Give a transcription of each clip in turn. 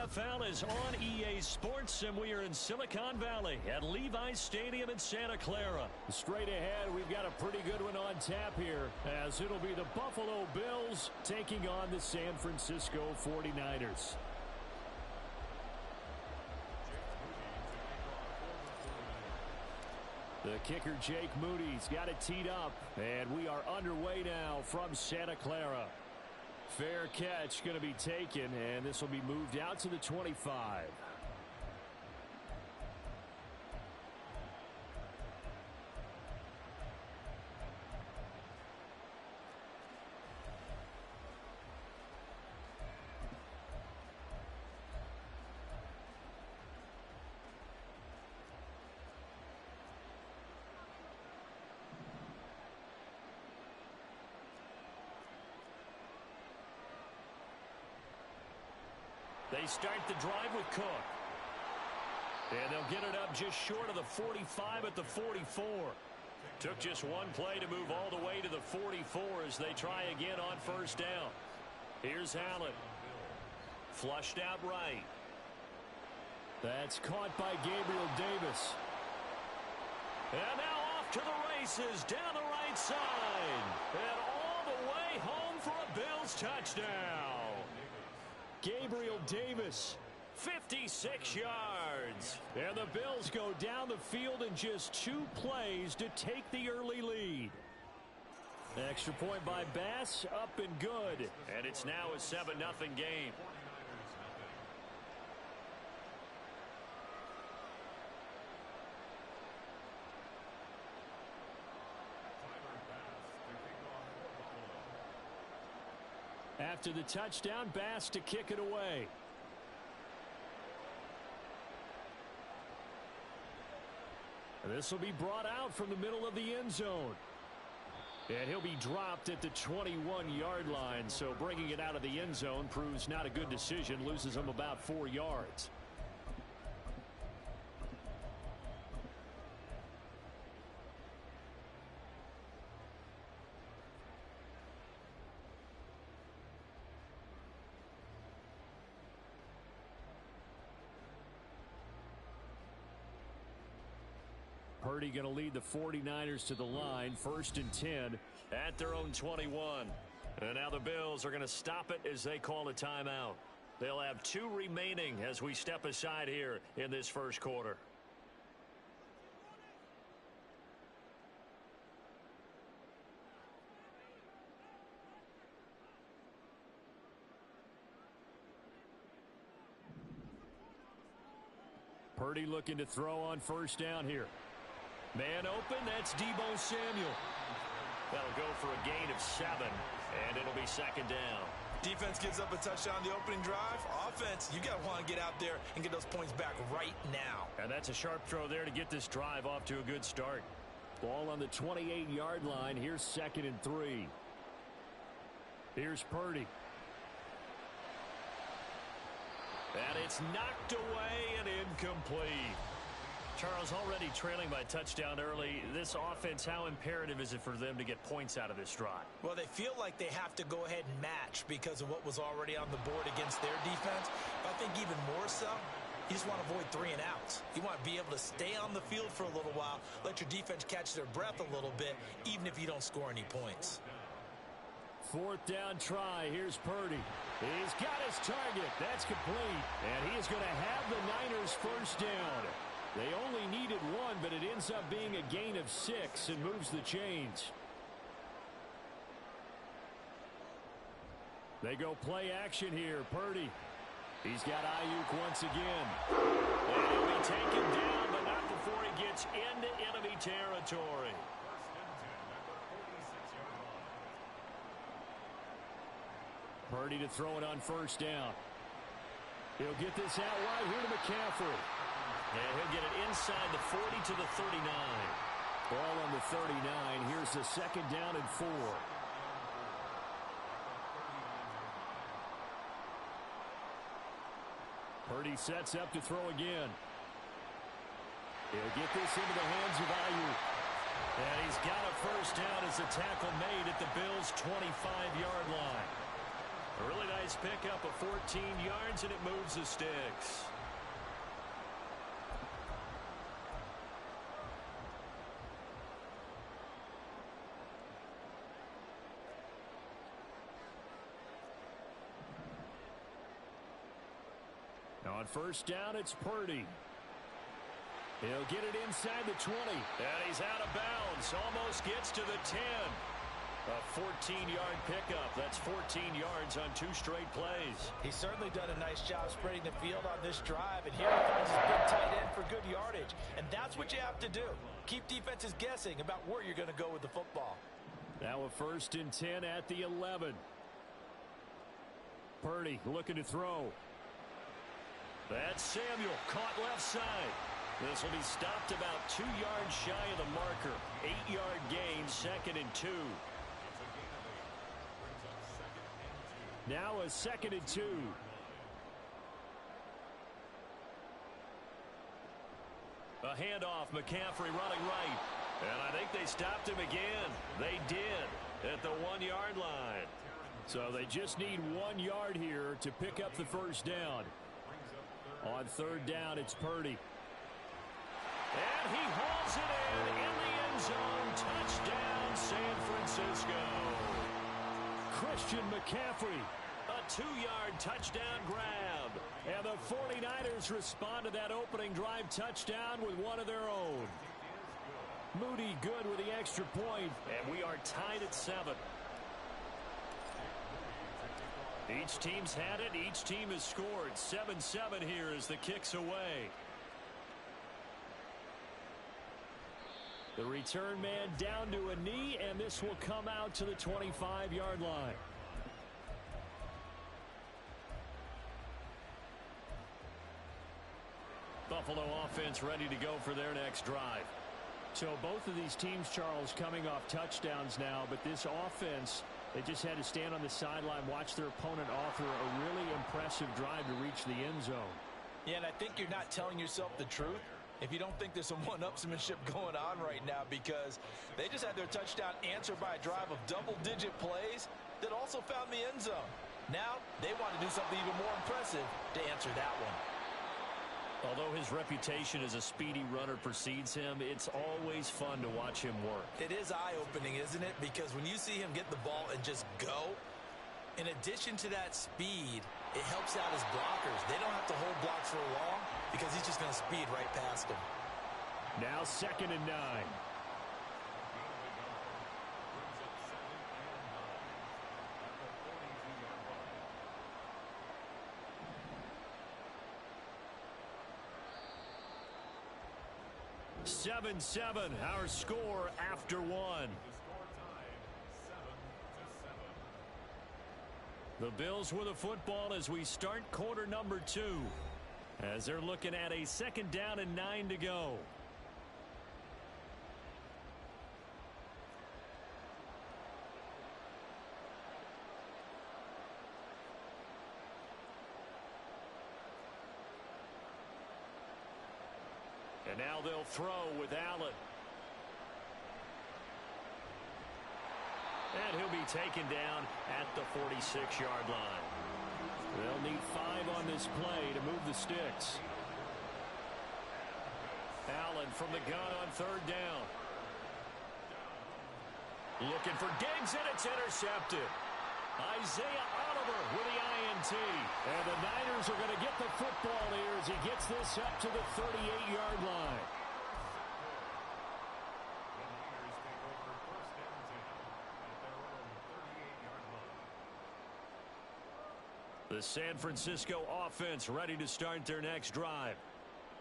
NFL is on EA Sports, and we are in Silicon Valley at Levi's Stadium in Santa Clara. Straight ahead, we've got a pretty good one on tap here, as it'll be the Buffalo Bills taking on the San Francisco 49ers. The kicker, Jake Moody's got it teed up, and we are underway now from Santa Clara. Fair catch going to be taken, and this will be moved out to the 25. They start the drive with Cook. And they'll get it up just short of the 45 at the 44. Took just one play to move all the way to the 44 as they try again on first down. Here's Allen. Flushed out right. That's caught by Gabriel Davis. And now off to the races down the right side. And all the way home for a Bills touchdown. Gabriel Davis, 56 yards. And the Bills go down the field in just 2 plays to take the early lead. Extra point by Bass, up and good. And it's now a 7-0 game. After the touchdown, Bass to kick it away. And this will be brought out from the middle of the end zone. And he'll be dropped at the 21-yard line, so bringing it out of the end zone proves not a good decision, loses him about 4 yards. Purdy going to lead the 49ers to the line, 1st and 10 at their own 21. And now the Bills are going to stop it as they call a timeout. They'll have 2 remaining as we step aside here in this first quarter. Purdy looking to throw on first down here. Man open, that's Deebo Samuel. That'll go for a gain of 7, and it'll be 2nd down. Defense gives up a touchdown the opening drive. Offense, you got to want to get out there and get those points back right now. And that's a sharp throw there to get this drive off to a good start. Ball on the 28-yard line. Here's 2nd and 3. Here's Purdy. And it's knocked away and incomplete. Charles, already trailing by a touchdown early. This offense, how imperative is it for them to get points out of this drive? Well, they feel like they have to go ahead and match because of what was already on the board against their defense. But I think even more so, you just want to avoid 3 and outs. You want to be able to stay on the field for a little while, let your defense catch their breath a little bit, even if you don't score any points. 4th down try. Here's Purdy. He's got his target. That's complete. And he is going to have the Niners first down. They only needed 1, but it ends up being a gain of 6 and moves the chains. They go play action here. Purdy. He's got Ayuk once again. And he'll be taken down, but not before he gets into enemy territory. Purdy to throw it on first down. He'll get this out wide here to McCaffrey. And he'll get it inside the 40 to the 39. Ball on the 39. Here's the 2nd down and 4. Purdy sets up to throw again. He'll get this into the hands of Ayuk. And he's got a first down as the tackle made at the Bills' 25-yard line. A really nice pickup of 14 yards, and it moves the sticks. On first down, it's Purdy. He'll get it inside the 20. And he's out of bounds. Almost gets to the 10. A 14-yard pickup. That's 14 yards on 2 straight plays. He's certainly done a nice job spreading the field on this drive. And here he finds his big tight end for good yardage. And that's what you have to do. Keep defenses guessing about where you're going to go with the football. Now a 1st and 10 at the 11. Purdy looking to throw. That's Samuel, caught left side. This will be stopped about 2 yards shy of the marker. 8-yard gain, 2nd and 2. Now a 2nd and 2. A handoff, McCaffrey running right. And I think they stopped him again. They did at the 1-yard line. So they just need 1 yard here to pick up the first down. On 3rd down, it's Purdy. And he hauls it in the end zone. Touchdown, San Francisco. Christian McCaffrey. A 2-yard touchdown grab. And the 49ers respond to that opening drive touchdown with one of their own. Moody good with the extra point. And we are tied at 7. Each team's had it. Each team has scored. 7-7 here as the kick's away. The return man down to a knee, and this will come out to the 25-yard line. Buffalo offense ready to go for their next drive. So both of these teams, Charles, coming off touchdowns now, but this offense, they just had to stand on the sideline, watch their opponent offer a really impressive drive to reach the end zone. Yeah, and I think you're not telling yourself the truth if you don't think there's some one-upsmanship going on right now, because they just had their touchdown answered by a drive of double-digit plays that also found the end zone. Now they want to do something even more impressive to answer that one. Although his reputation as a speedy runner precedes him, it's always fun to watch him work. It is eye-opening, isn't it? Because when you see him get the ball and just go, in addition to that speed, it helps out his blockers. They don't have to hold blocks for long because he's just going to speed right past them. Now 2nd and 9. Seven, our score after 1. The Bills with the football as we start quarter number 2. As they're looking at a 2nd down and 9 to go. And now they'll throw with Allen. And he'll be taken down at the 46-yard line. They'll need 5 on this play to move the sticks. Allen from the gun on 3rd down. Looking for Diggs, and it's intercepted. Isaiah Oliver with the INT. And the Niners are going to get the football here as he gets this up to the 38-yard line. The San Francisco offense ready to start their next drive.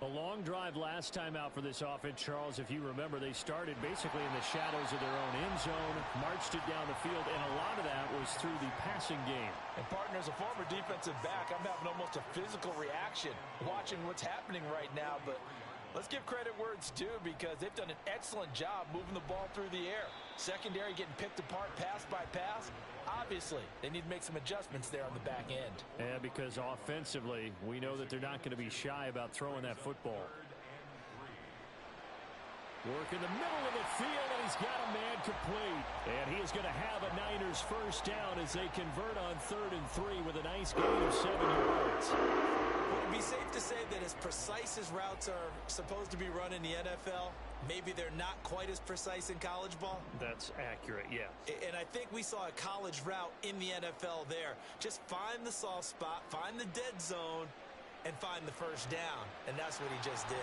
A long drive last time out for this offense, Charles. If you remember, they started basically in the shadows of their own end zone, marched it down the field, and a lot of that was through the passing game. And, partner, as a former defensive back, I'm having almost a physical reaction watching what's happening right now. But let's give credit where it's due, because they've done an excellent job moving the ball through the air. Secondary getting picked apart pass by pass. Obviously, they need to make some adjustments there on the back end. And because offensively, we know that they're not going to be shy about throwing that football. Working the middle of the field, and he's got a man complete. And he is going to have a Niners first down as they convert on 3rd and 3 with a nice gain of 7 yards. Would it be safe to say that as precise as routes are supposed to be run in the NFL, maybe they're not quite as precise in college ball? That's accurate, yeah. And I think we saw a college route in the NFL there. Just find the soft spot, find the dead zone, and find the first down. And that's what he just did.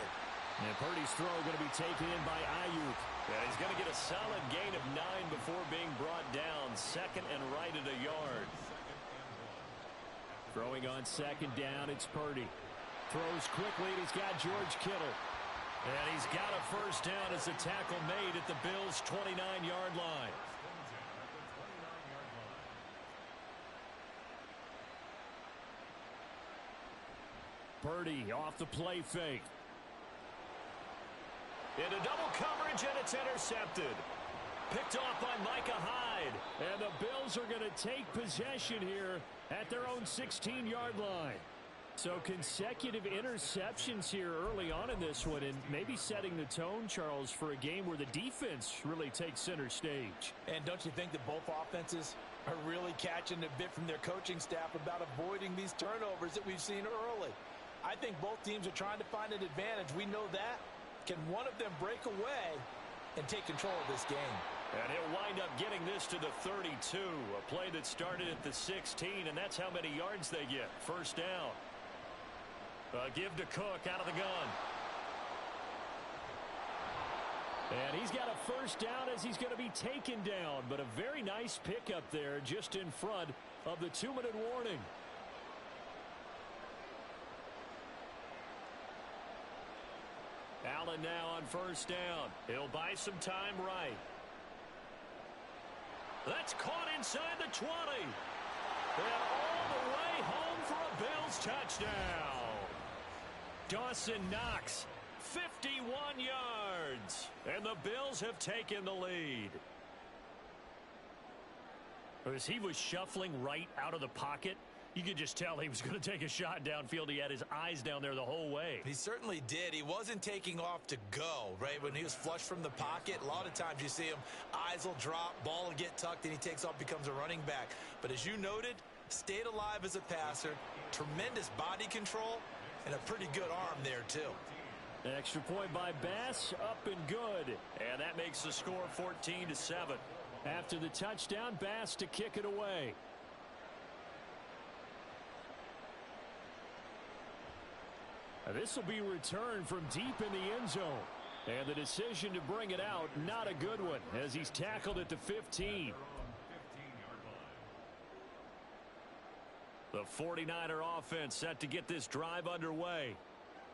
And Purdy's throw going to be taken in by Ayuk. Yeah, he's going to get a solid gain of 9 before being brought down. 2nd and right at a yard. Throwing on 2nd down, it's Purdy. Throws quickly, and he's got George Kittle. And he's got a first down as the tackle made at the Bills' 29-yard line. Purdy off the play fake. Into double coverage, and it's intercepted. Picked off by Micah Hyde. And the Bills are going to take possession here at their own 16-yard line. So consecutive interceptions here early on in this one, and maybe setting the tone, Charles, for a game where the defense really takes center stage. And don't you think that both offenses are really catching a bit from their coaching staff about avoiding these turnovers that we've seen early? I think both teams are trying to find an advantage. We know that. Can one of them break away and take control of this game? And he'll wind up getting this to the 32. A play that started at the 16, and that's how many yards they get. First down. Give to Cook out of the gun. And he's got a first down as he's going to be taken down. But a very nice pickup there just in front of the 2-minute warning. Allen now on first down. He'll buy some time right. That's caught inside the 20. And all the way home for a Bills touchdown. Dawson Knox, 51 yards. And the Bills have taken the lead. As he was shuffling right out of the pocket, you could just tell he was going to take a shot downfield. He had his eyes down there the whole way. He certainly did. He wasn't taking off to go, right? When he was flushed from the pocket, a lot of times you see him, eyes will drop, ball will get tucked, and he takes off, becomes a running back. But as you noted, stayed alive as a passer, tremendous body control, and a pretty good arm there, too. Extra point by Bass, up and good. And that makes the score 14-7. After the touchdown, Bass to kick it away. This will be returned from deep in the end zone. And the decision to bring it out, not a good one, as he's tackled at the 15. The 49er offense set to get this drive underway.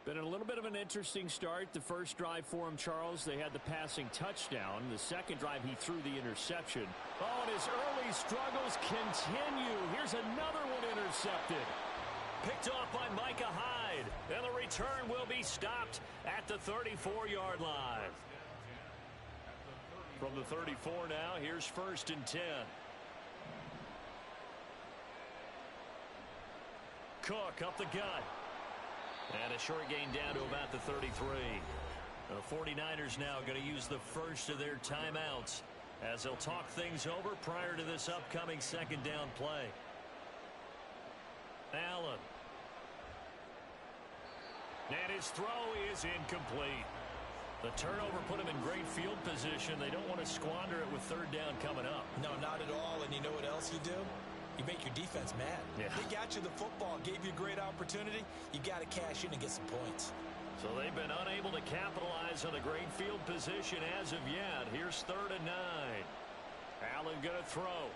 Been a little bit of an interesting start. The first drive for him, Charles, they had the passing touchdown. The second drive, he threw the interception. Oh, and his early struggles continue. Here's another one intercepted. Picked off by Micah Hyde. And the return will be stopped at the 34-yard line. From the 34 now, here's 1st and 10. Cook up the gut. And a short gain down to about the 33. The 49ers now going to use the first of their timeouts as they'll talk things over prior to this upcoming 2nd down play. Allen. And his throw is incomplete. The turnover put him in great field position. They don't want to squander it with 3rd down coming up. No, not at all. And you know what else you do? You make your defense mad. Yeah. They got you the football, gave you a great opportunity. You got to cash in and get some points. So they've been unable to capitalize on the great field position as of yet. Here's 3rd and 9. Allen going to throw.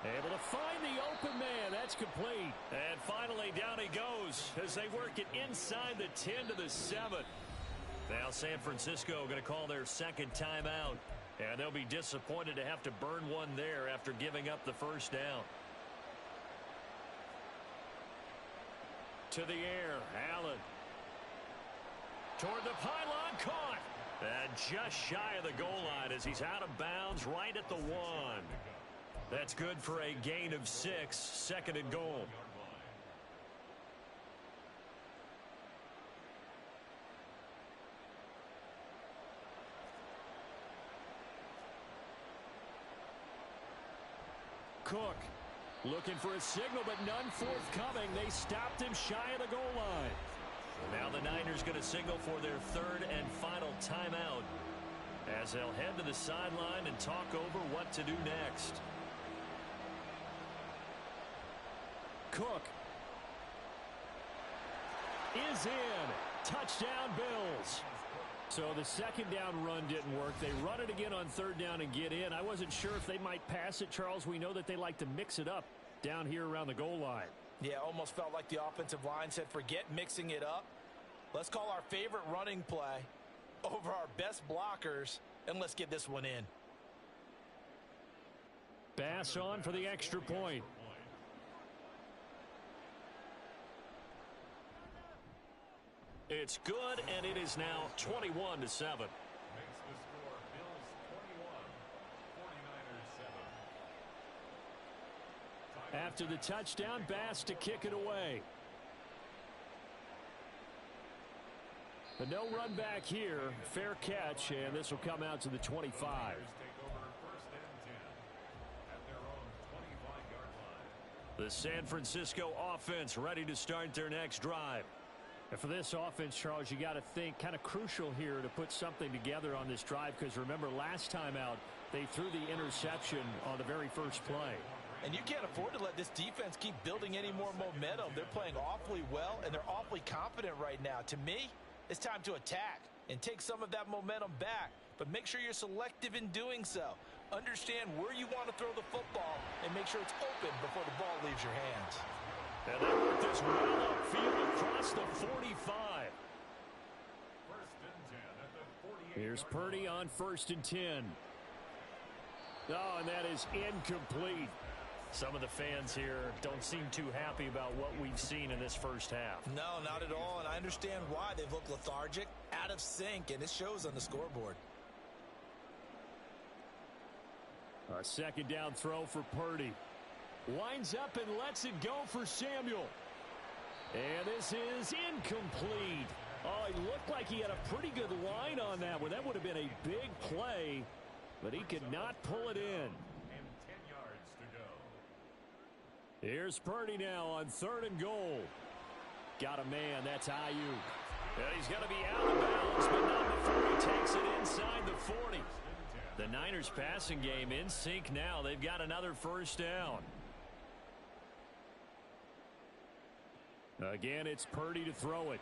Able to find the open man. That's complete. And finally down he goes as they work it inside the 10 to the 7. Now San Francisco going to call their 2nd timeout. And they'll be disappointed to have to burn one there after giving up the first down. To the air, Allen. Toward the pylon, caught. And just shy of the goal line as he's out of bounds right at the 1. That's good for a gain of 6, 2nd and goal. Cook. Looking for a signal, but none forthcoming. They stopped him shy of the goal line. Now the Niners going to signal for their third and final timeout, as they'll head to the sideline and talk over what to do next. Cook is in. Touchdown, Bills. So the second down run didn't work. They run it again on third down and get in. I wasn't sure if they might pass it, Charles. We know that they like to mix it up down here around the goal line. Yeah, almost felt like the offensive line said, forget mixing it up. Let's call our favorite running play over our best blockers, and let's get this one in. Pass on for the extra point. It's good, and it is now 21-7. Makes the score Bills 21, 49ers 7. After the touchdown, Bass to kick it away. But no run back here. Fair catch, and this will come out to the 25. Take over first and 10 at their own 25-yard line. The San Francisco offense ready to start their next drive. And for this offense, Charles, you got to think kind of crucial here to put something together on this drive, because remember last time out they threw the interception on the very first play. And you can't afford to let this defense keep building any more momentum. They're playing awfully well, and they're awfully confident right now. To me, it's time to attack and take some of that momentum back, but make sure you're selective in doing so. Understand where you want to throw the football and make sure it's open before the ball leaves your hands. And they work this well upfield across the 45. First and 10 at the 48. Here's Purdy on first and 10. Oh, and that is incomplete. Some of the fans here don't seem too happy about what we've seen in this first half. No, not at all, and I understand why. They've looked lethargic, out of sync, and it shows on the scoreboard. A second down throw for Purdy. Winds up and lets it go for Samuel. And this is incomplete. Oh, he looked like he had a pretty good line on that one. That would have been a big play, but he could not pull it in. And 10 yards to go. Here's Purdy now on third and goal. Got a man. That's Ayuk. And he's going to be out of bounds, but not before he takes it inside the 40. The Niners passing game in sync now. They've got another first down. Again, it's Purdy to throw it.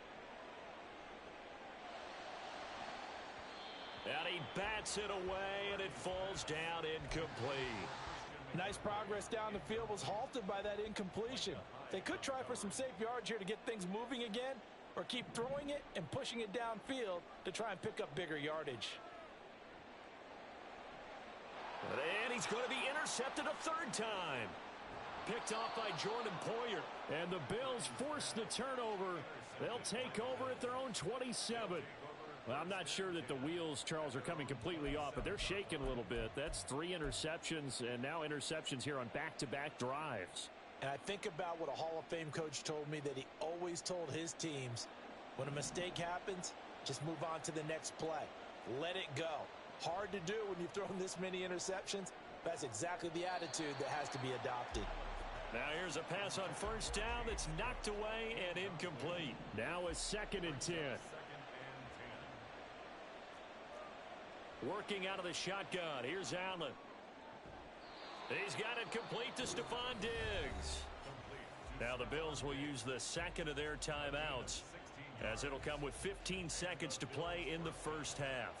And he bats it away, and it falls down incomplete. Nice progress down the field, was halted by that incompletion. They could try for some safe yards here to get things moving again, or keep throwing it and pushing it downfield to try and pick up bigger yardage. And he's going to be intercepted a third time. Picked off by Jordan Poyer. And the Bills force the turnover. They'll take over at their own 27. Well, I'm not sure that the wheels, Charles, are coming completely off, but they're shaking a little bit. That's 3 interceptions, and now interceptions here on back-to-back drives. And I think about what a Hall of Fame coach told me, that he always told his teams, when a mistake happens, just move on to the next play. Let it go. Hard to do when you've thrown this many interceptions. That's exactly the attitude that has to be adopted. Now here's a pass on first down that's knocked away and incomplete. Now a second and 10. Working out of the shotgun. Here's Allen. He's got it complete to Stephon Diggs. Now the Bills will use the second of their timeouts, as it'll come with 15 seconds to play in the first half.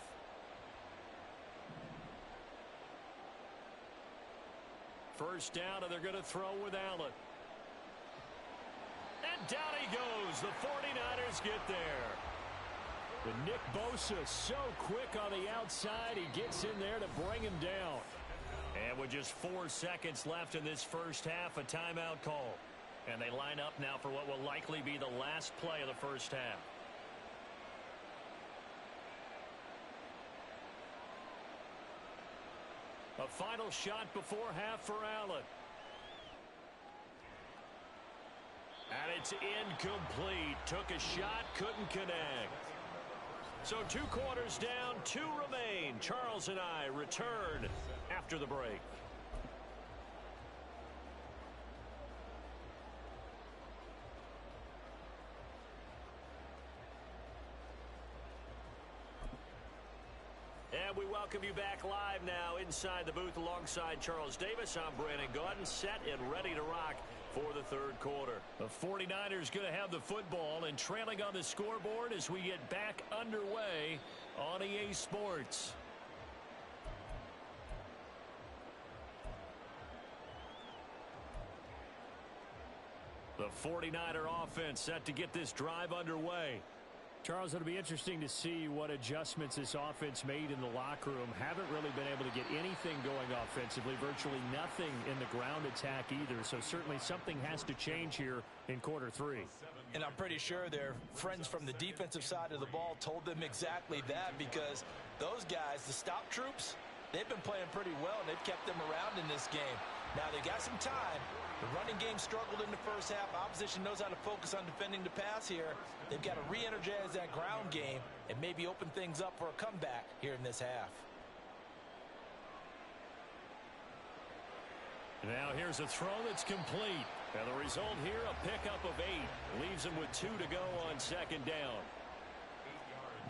First down, and they're going to throw with Allen. And down he goes. The 49ers get there. And Nick Bosa so quick on the outside. He gets in there to bring him down. And with just 4 seconds left in this first half, a timeout call. And they line up now for what will likely be the last play of the first half. A final shot before half for Allen. And it's incomplete. Took a shot, couldn't connect. So 2 quarters down, 2 remain. Charles and I return after the break. And we welcome you back live now inside the booth alongside Charles Davis. I'm Brandon Gaudin, set and ready to rock for the third quarter. The 49ers going to have the football and trailing on the scoreboard as we get back underway on EA Sports. The 49er offense set to get this drive underway. Charles, it'll be interesting to see what adjustments this offense made in the locker room. Haven't really been able to get anything going offensively, virtually nothing in the ground attack either. So certainly something has to change here in quarter three. And I'm pretty sure their friends from the defensive side of the ball told them exactly that, because those guys, the stop troops, they've been playing pretty well, and they've kept them around in this game. Now, they got some time. The running game struggled in the first half. Opposition knows how to focus on defending the pass here. They've got to re-energize that ground game and maybe open things up for a comeback here in this half. Now here's a throw that's complete. And the result here, a pickup of 8. Leaves him with 2 to go on second down.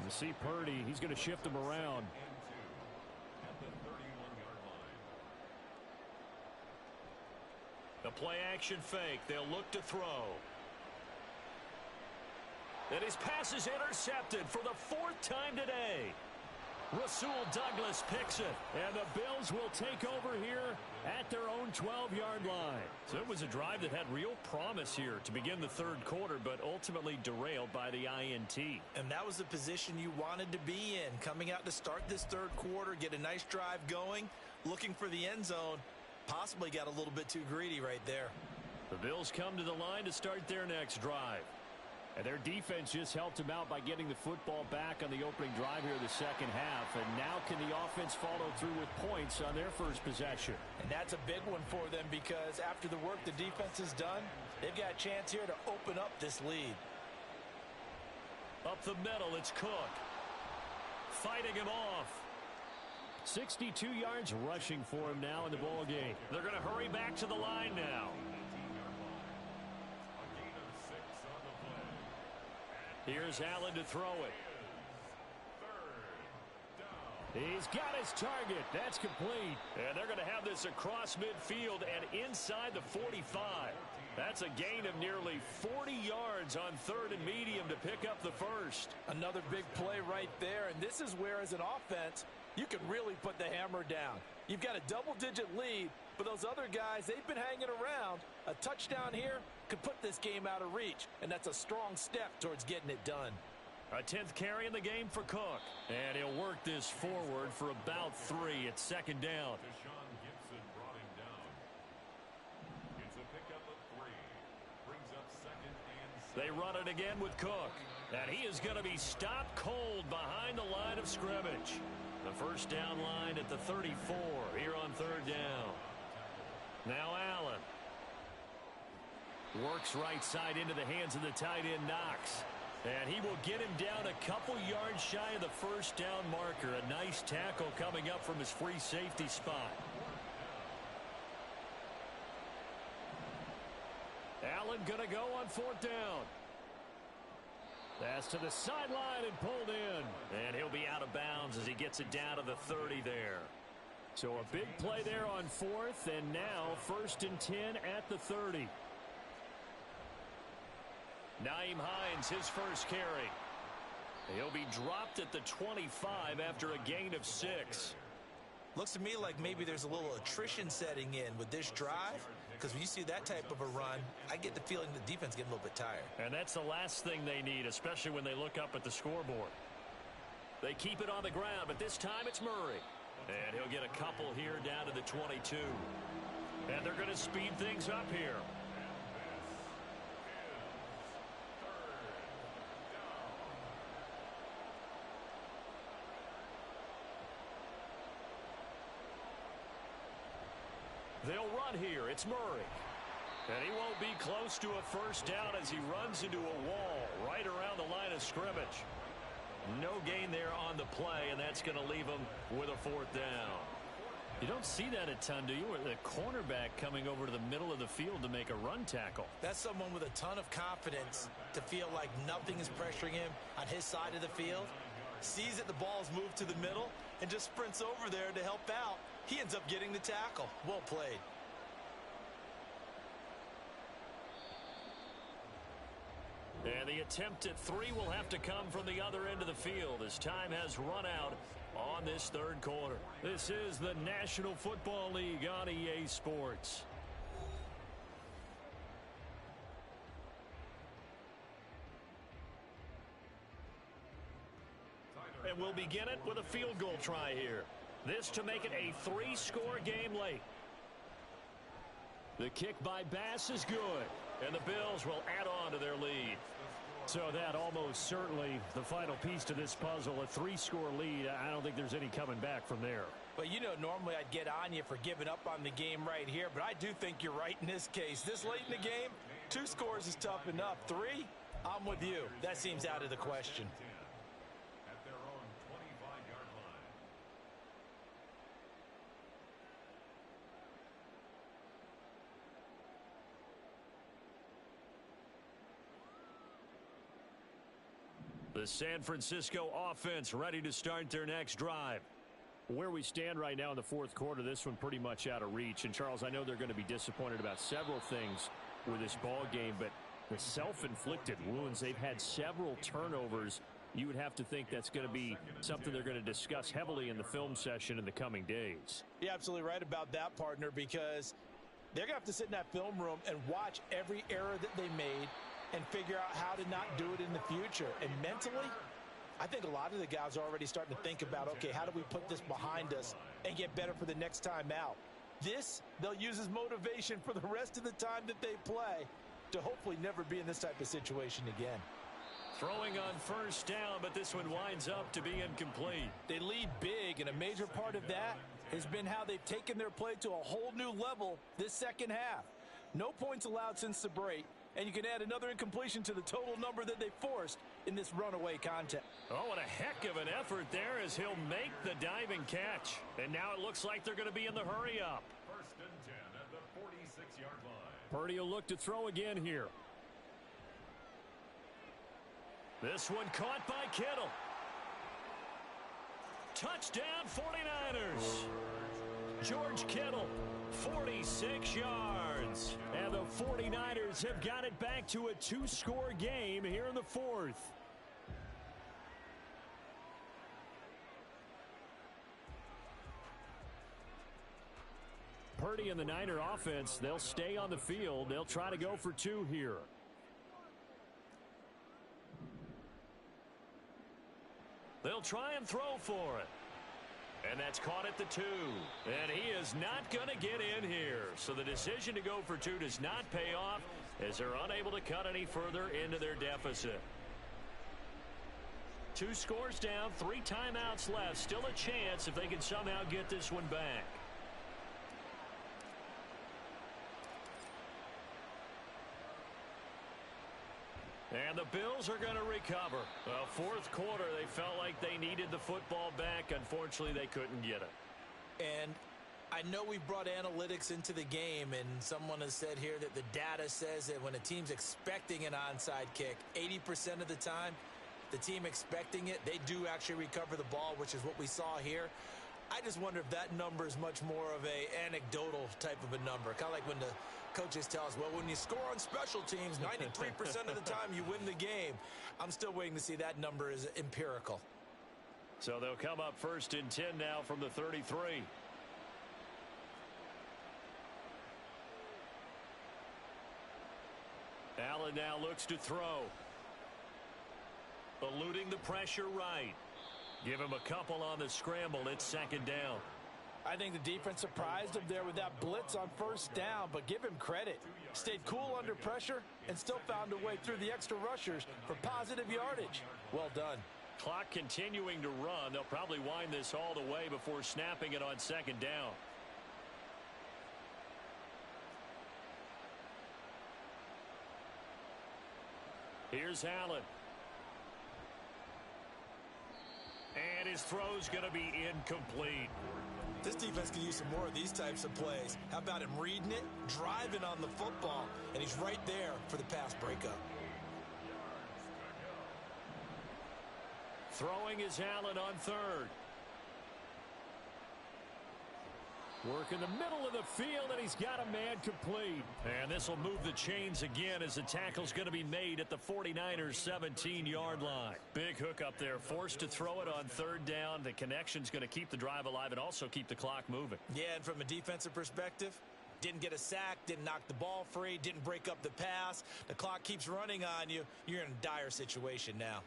You see Purdy, he's going to shift him around. The play-action fake. They'll look to throw. And his pass is intercepted for the 4th time today. Rasul Douglas picks it. And the Bills will take over here at their own 12-yard line. So it was a drive that had real promise here to begin the third quarter, but ultimately derailed by the INT. And that was the position you wanted to be in. Coming out to start this third quarter, get a nice drive going, looking for the end zone. Possibly got a little bit too greedy right there. The Bills come to the line to start their next drive. And their defense just helped them out by getting the football back on the opening drive here in the second half. And now can the offense follow through with points on their first possession? And that's a big one for them, because after the work the defense has done, they've got a chance here to open up this lead. Up the middle, it's Cook. Fighting him off. 62 yards rushing for him now in the ball game. They're going to hurry back to the line now. Here's Allen to throw it. He's got his target. That's complete. And they're going to have this across midfield and inside the 45. That's a gain of nearly 40 yards on 3rd and medium to pick up the first. Another big play right there, and this is where, as an offense, you can really put the hammer down. You've got a double-digit lead, but those other guys, they've been hanging around. A touchdown here could put this game out of reach, and that's a strong step towards getting it done. A 10th carry in the game for Cook. And he'll work this forward for about 3 at second down. They run it again with Cook. And he is going to be stopped cold behind the line of scrimmage. The first down line at the 34 here on 3rd down. Now Allen. Works right side into the hands of the tight end Knox. And he will get him down a couple yards shy of the first down marker. A nice tackle coming up from his free safety spot. Allen going to go on 4th down. Pass to the sideline and pulled in. And he'll be out of bounds as he gets it down to the 30 there. So a big play there on 4th, and now 1st and 10 at the 30. Nyheim Hines, his first carry. He'll be dropped at the 25 after a gain of 6. Looks to me like maybe there's a little attrition setting in with this drive, because when you see that type of a run, I get the feeling the defense getting a little bit tired. And that's the last thing they need, especially when they look up at the scoreboard. They keep it on the ground, but this time it's Murray. And he'll get a couple here down to the 22. And they're going to speed things up here. They'll run here. It's Murray. And he won't be close to a first down as he runs into a wall right around the line of scrimmage. No gain there on the play, and that's going to leave him with a 4th down. You don't see that a ton, do you? Where the cornerback coming over to the middle of the field to make a run tackle. That's someone with a ton of confidence to feel like nothing is pressuring him on his side of the field. Sees that the ball's moved to the middle. and just sprints over there to help out. He ends up getting the tackle. Well played. And the attempt at 3 will have to come from the other end of the field as time has run out on this third quarter. This is the National Football League on EA Sports. And we'll begin it with a field goal try here. This to make it a 3-score game late. The kick by Bass is good, and the Bills will add on to their lead. So that almost certainly the final piece to this puzzle, a 3-score lead. I don't think there's any coming back from there. But, you know, normally I'd get on you for giving up on the game right here, but I do think you're right in this case. This late in the game, 2 scores is tough enough. 3, I'm with you. That seems out of the question. At their own 25-yard line. The San Francisco offense ready to start their next drive. Where we stand right now in the fourth quarter, this one pretty much out of reach. And, Charles, I know they're going to be disappointed about several things with this ball game, but the self-inflicted wounds, they've had several turnovers. You would have to think that's going to be something they're going to discuss heavily in the film session in the coming days. You're absolutely right about that, partner, because they're going to have to sit in that film room and watch every error that they made and figure out how to not do it in the future. And mentally, I think a lot of the guys are already starting to think about, okay, how do we put this behind us and get better for the next time out? This, they'll use as motivation for the rest of the time that they play to hopefully never be in this type of situation again. Throwing on first down, but this one winds up to be incomplete. They lead big, and a major part of that has been how they've taken their play to a whole new level this second half. No points allowed since the break, and you can add another incompletion to the total number that they forced in this runaway contest. Oh, what a heck of an effort there as he'll make the diving catch. And now it looks like they're going to be in the hurry up. First and 10 at the 46-yard line. Purdy will look to throw again here. This one caught by Kittle. Touchdown 49ers. George Kittle, 46 yards. And the 49ers have got it back to a 2-score game here in the fourth. Purdy and the Niner offense, they'll stay on the field. They'll try to go for 2 here. They'll try and throw for it. And that's caught at the 2. And he is not going to get in here. So the decision to go for 2 does not pay off as they're unable to cut any further into their deficit. 2 scores down, 3 timeouts left. Still a chance if they can somehow get this one back. And the Bills are going to recover. Well, fourth quarter, they felt like they needed the football back. Unfortunately, they couldn't get it. And I know we brought analytics into the game, and someone has said here that the data says that when a team's expecting an onside kick, 80% of the time, the team expecting it, they do actually recover the ball, which is what we saw here. I just wonder if that number is much more of a anecdotal type of a number. Kind of like when the coaches tell us, well, when you score on special teams, 93% of the time you win the game. I'm still waiting to see that number is empirical. So they'll come up first and 10 now from the 33. Allen now looks to throw. Eluding the pressure right. Give him a couple on the scramble. It's second down. I think the defense surprised him there with that blitz on first down, but give him credit. Stayed cool under pressure and still found a way through the extra rushers for positive yardage. Well done. Clock continuing to run. They'll probably wind this all the way before snapping it on second down. Here's Allen. And his throw's going to be incomplete. This defense can use some more of these types of plays. How about him reading it, driving on the football, and he's right there for the pass breakup. Throwing is Allen on third. Work in the middle of the field, and he's got a man complete. And this will move the chains again as the tackle's going to be made at the 49ers 17-yard line. Big hook up there, forced to throw it on third down. The connection's going to keep the drive alive and also keep the clock moving. Yeah, and from a defensive perspective, didn't get a sack, didn't knock the ball free, didn't break up the pass. The clock keeps running on you. You're in a dire situation now.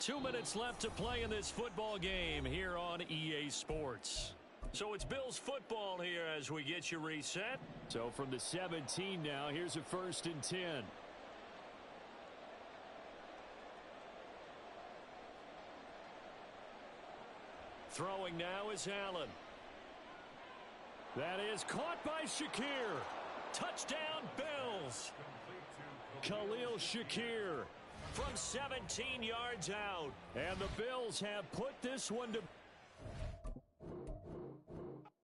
Two minutes left to play in this football game here on EA Sports. So it's Bills football here as we get you reset. So from the 17 now, here's a 1st and 10. Throwing now is Allen. That is caught by Shakir. Touchdown, Bills. Khalil Shakir from 17 yards out. And the Bills have put this one to